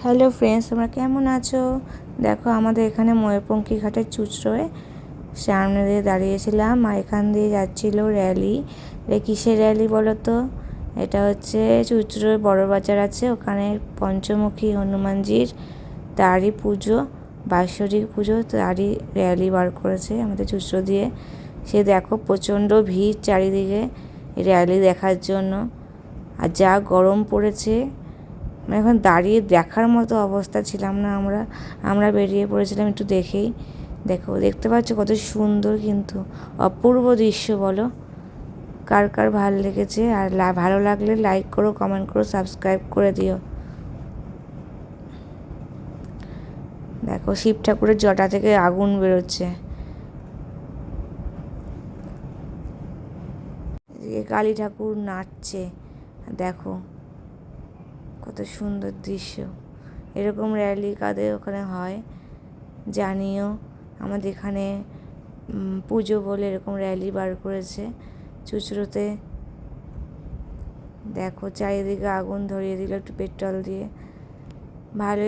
Hello friends, তোমরা কেমন আছো? দেখো আমাদের এখানে ময়ূরপঙ্খী ঘাটের চুঁচড়োয় সামনে দিয়ে দাঁড়িয়েছিলাম, আর এখান দিয়ে যাচ্ছিল র্যালি। কিসের র্যালি বলো তো? এটা হচ্ছে চুঁচড়োয় বড় বাজার আছে, ওখানে পঞ্চমুখী হনুমানজির তারই পুজো, বাৎসরিক পুজো, তারই র্যালি বার করেছে আমাদের চুঁচড়ো দিয়ে। সে দেখো প্রচণ্ড ভিড় চারিদিকে র্যালি দেখার জন্য, আর যা গরম পড়েছে, এখন দাঁড়িয়ে দেখার মতো অবস্থা ছিলাম না। আমরা বেরিয়ে পড়েছিলাম একটু দেখেই। দেখো, দেখতে পাচ্ছ কত সুন্দর, কিন্তু অপূর্ব দৃশ্য। বলো কার কার ভালো লেগেছে, আর ভালো লাগলে লাইক করো, কমেন্ট করো, সাবস্ক্রাইব করে দিও। দেখো শিব ঠাকুরের জটা থেকে আগুন বেরোচ্ছে, কালী ঠাকুর নাচছে। দেখো কত সুন্দর দৃশ্য। এরকম র্যালি কাদের ওখানে হয় জানিও। আমাদের এখানে পুজো বলে এরকম র্যালি বার করেছে চুঁচড়োতে। দেখো চারিদিকে আগুন ধরিয়ে দিল একটু পেট্রোল দিয়ে, ভালো।